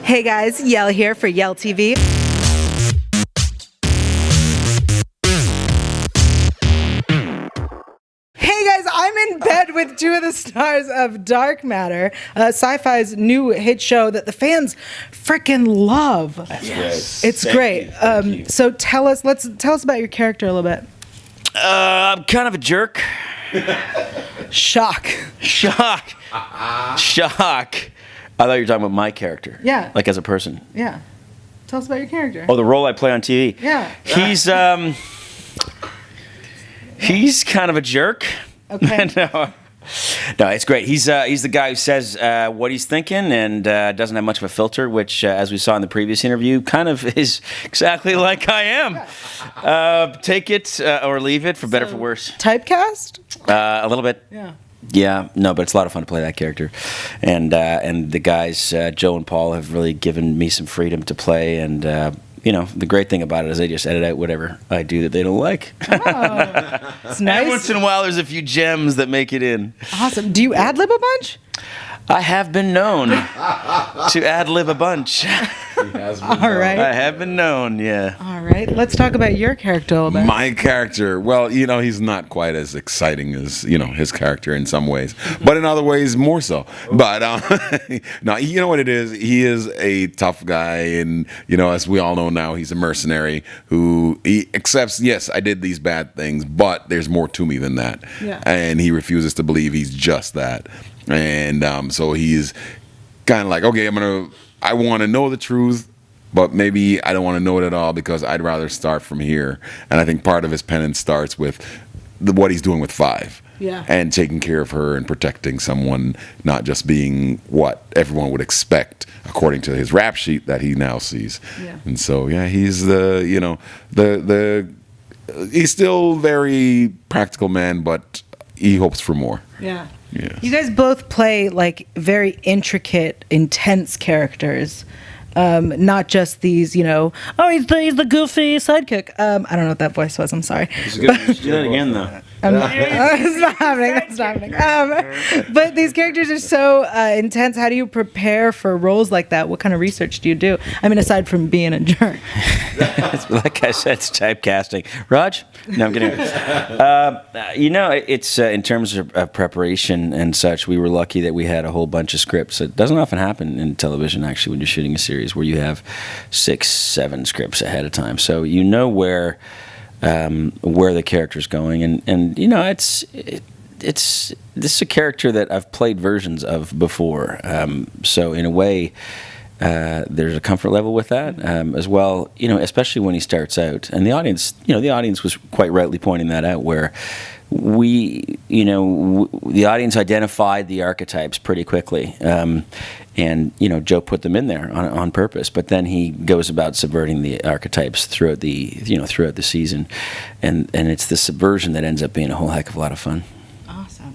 Hey guys, Yael here for Yael TV. Hey guys, I'm in bed with two of the stars of Dark Matter, Syfy's new hit show that the fans freaking love. Yes. It's great. So tell us about your character a little bit. I'm kind of a jerk. Shock. I thought you were talking about my character. Yeah. Like as a person. Yeah. Tell us about your character. Oh, the role I play on TV. Yeah. He's kind of a jerk. Okay. No, it's great. He's the guy who says what he's thinking and doesn't have much of a filter, which, as we saw in the previous interview, kind of is exactly like I am. Take it or leave it, for better or for worse. Typecast? A little bit. Yeah. Yeah, no, but it's a lot of fun to play that character, and the guys Joe and Paul have really given me some freedom to play, and the great thing about it is they just edit out whatever I do that they don't like. Oh, it's nice. And once in a while, there's a few gems that make it in. Awesome. Do you ad-lib a bunch? I have been known to ad-lib a bunch. All right. I have been known, yeah. All right. Let's talk about your character a little bit. My character, well, he's not quite as exciting as, his character in some ways, but in other ways more so. But, no, you know what it is? He is a tough guy, and, as we all know now, he's a mercenary who he accepts, yes, I did these bad things, but there's more to me than that. Yeah. And he refuses to believe he's just that. And so he's kind of like, okay, I want to know the truth, but maybe I don't want to know it at all because I'd rather start from here. And I think part of his penance starts with what he's doing with Five. Yeah. And taking care of her and protecting someone, not just being what everyone would expect according to his rap sheet that he now sees. Yeah. And so, yeah, he's he's still very practical man, but he hopes for more. Yeah. Yes. You guys both play like very intricate, intense characters. Not just these, he's the goofy sidekick. I don't know what that voice was. I'm sorry. Do that again, though. It's not happening. That's not happening. But these characters are so intense. How do you prepare for roles like that? What kind of research do you do? I mean, aside from being a jerk. Like I said, it's typecasting. Raj? No, I'm kidding. It's in terms of preparation and such, we were lucky that we had a whole bunch of scripts. It doesn't often happen in television, actually, when you're shooting a series where you have 6-7 scripts ahead of time. So you know where the character's going, and this is a character that I've played versions of before. So in a way, there's a comfort level with that as well. Especially when he starts out, and the audience was quite rightly pointing that out, where the audience identified the archetypes pretty quickly. And Joe put them in there on purpose, but then he goes about subverting the archetypes throughout the season, and it's the subversion that ends up being a whole heck of a lot of fun. Awesome.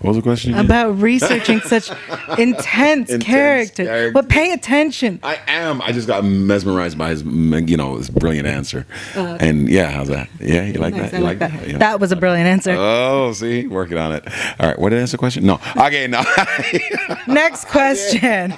What was the question again? About researching such intense characters. But pay attention. I am. I just got mesmerized by his brilliant answer. Okay. And yeah, how's that? Yeah, you like Nice, that? I You like that. Yeah. That was a brilliant answer. Oh, see, working on it. All right, what did I answer the question? No. Okay, no. Next question.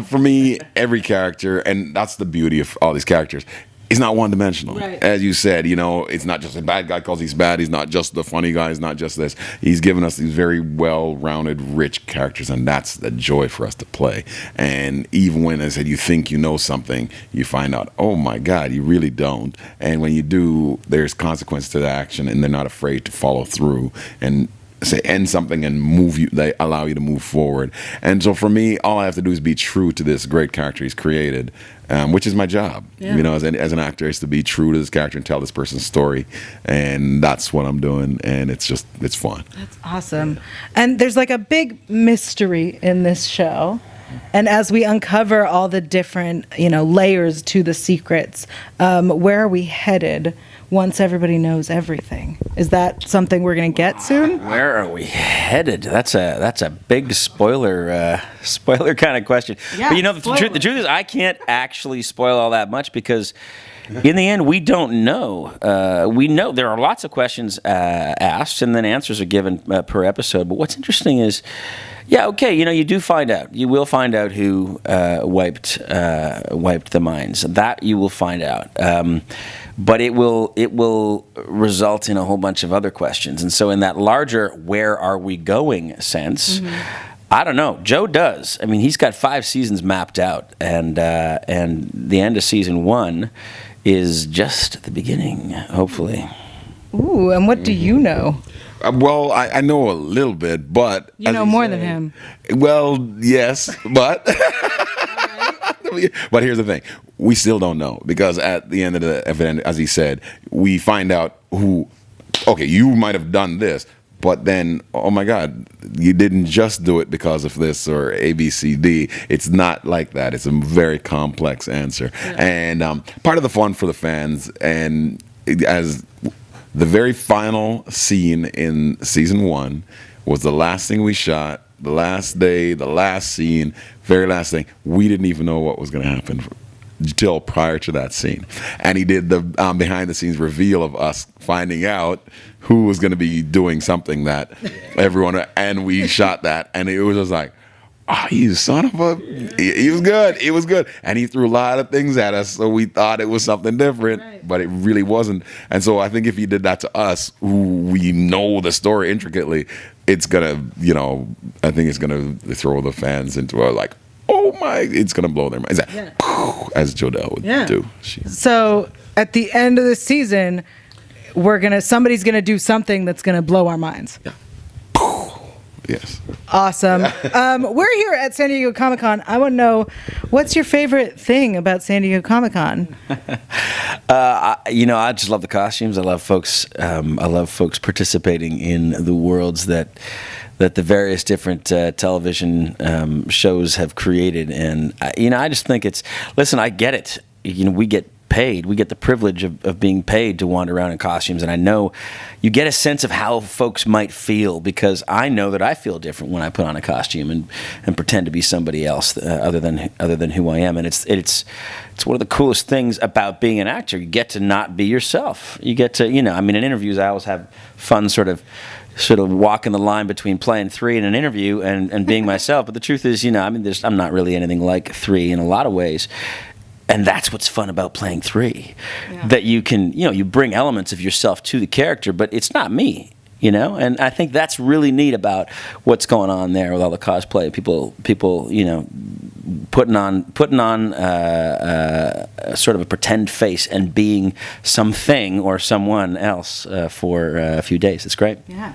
For me, every character, and that's the beauty of all these characters, he's not one-dimensional. Right. As you said, it's not just a bad guy because he's bad. He's not just the funny guy. He's not just this. He's given us these very well-rounded, rich characters, and that's the joy for us to play. And even when, as I said, you think you know something, you find out, oh, my God, you really don't. And when you do, there's consequence to the action, and they're not afraid to follow through and say end something and move you. They allow you to move forward. And so for me, all I have to do is be true to this great character he's created, which is my job. Yeah. As an actor, is to be true to this character and tell this person's story, and that's what I'm doing. And it's fun. That's awesome. And there's like a big mystery in this show. And as we uncover all the different, layers to the secrets, where are we headed once everybody knows everything? Is that something we're going to get soon? Where are we headed? That's a big spoiler kind of question. Yeah, But the truth is I can't actually spoil all that much because in the end, we don't know. We know there are lots of questions asked, and then answers are given per episode. But what's interesting is, yeah, okay, you do find out. You will find out who wiped the mines. That you will find out. But it will result in a whole bunch of other questions. And so in that larger where are we going sense, I don't know. Joe does. I mean, he's got 5 seasons mapped out, and the end of season 1 is just the beginning, hopefully. Ooh, and what do you know? Well, I know a little bit, but... You know more than him. Well, yes, but... But here's the thing. We still don't know, because at the end of the event, as he said, we find out who... Okay, you might have done this, but then, oh my God, you didn't just do it because of this or A, B, C, D. It's not like that. It's a very complex answer. Yeah. And part of the fun for the fans, and as... The very final scene in season 1 was the last thing we shot, the last day, the last scene, very last thing. We didn't even know what was going to happen until prior to that scene. And he did the behind the scenes reveal of us finding out who was going to be doing something that everyone, and we shot that. And it was just like, oh, you son of a... He was good. It was good. And he threw a lot of things at us, so we thought it was something different, but it really wasn't. And so I think if he did that to us, who we know the story intricately, it's going to, I think it's going to throw the fans into a, like, oh my... It's going to blow their minds. As Jodelle would do. So at the end of the season, somebody's going to do something that's going to blow our minds. Yeah. Yes. Awesome. We're here at San Diego ComicCon. I want to know, what's your favorite thing about San Diego ComicCon? I just love the costumes. I love folks. Participating in the worlds that the various different television shows have created, and I just think it's. Listen, I get it. We get paid. We get the privilege of being paid to wander around in costumes, and I know you get a sense of how folks might feel, because I know that I feel different when I put on a costume and pretend to be somebody else other than who I am. And it's one of the coolest things about being an actor. You get to not be yourself. You get to in interviews I always have fun sort of walking the line between playing 3 in an interview and being myself. But the truth is, I'm not really anything like 3 in a lot of ways. And that's what's fun about playing 3, that you can, you bring elements of yourself to the character, but it's not me, And I think that's really neat about what's going on there with all the cosplay. People, putting on sort of a pretend face and being something or someone else for a few days. It's great. Yeah.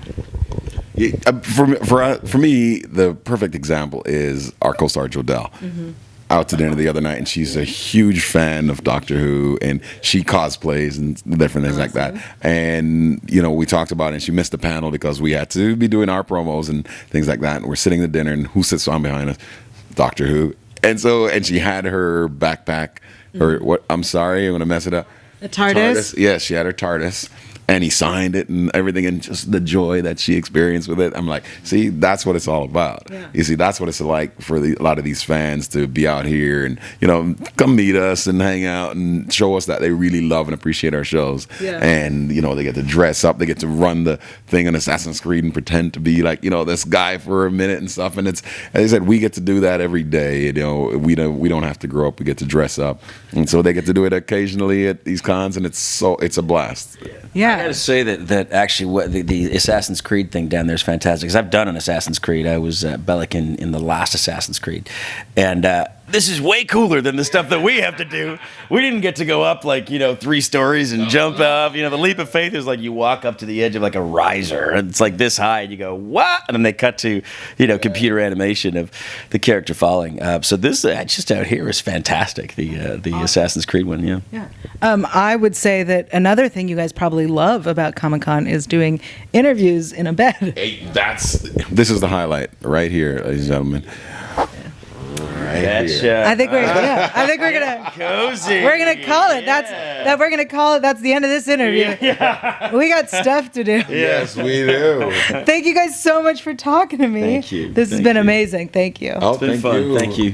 For me, the perfect example is our co-star Jodelle. Mm-hmm. Out to dinner the other night, and she's a huge fan of Doctor Who, and she cosplays and different things like that. And we talked about it, and she missed the panel because we had to be doing our promos and things like that. And we're sitting at dinner, and who sits on behind us? Doctor Who. And she had her backpack, or what? I'm sorry, I'm gonna mess it up. A TARDIS. Yes, she had her TARDIS. And he signed it and everything, and just the joy that she experienced with it. I'm like, see, that's what it's all about. Yeah. You see, that's what it's like for a lot of these fans to be out here and, come meet us and hang out and show us that they really love and appreciate our shows. Yeah. And, they get to dress up. They get to run the thing on Assassin's Creed and pretend to be like, this guy for a minute and stuff. And it's, as I said, we get to do that every day. We don't have to grow up. We get to dress up. And so they get to do it occasionally at these cons, and it's a blast. Yeah. I got to say that actually what the Assassin's Creed thing down there is fantastic, because I've done an Assassin's Creed. I was Bellic in the last Assassin's Creed, and this is way cooler than the stuff that we have to do. We didn't get to go up 3 stories and jump up. The leap of faith is like you walk up to the edge of like a riser, and it's like this high, and you go, what? And then they cut to computer animation of the character falling. So this just out here is fantastic. The Assassin's Creed one, yeah. Yeah. I would say that another thing you guys probably love about Comic-Con is doing interviews in a bed. Hey, this is the highlight right here, ladies and gentlemen. I think we're gonna cozy. We're gonna call it. We're gonna call it. That's the end of this interview. Yeah. We got stuff to do. Yes, we do. Thank you guys so much for talking to me. Thank you. This has been amazing. Thank you. Oh, it's been fun. Thank you.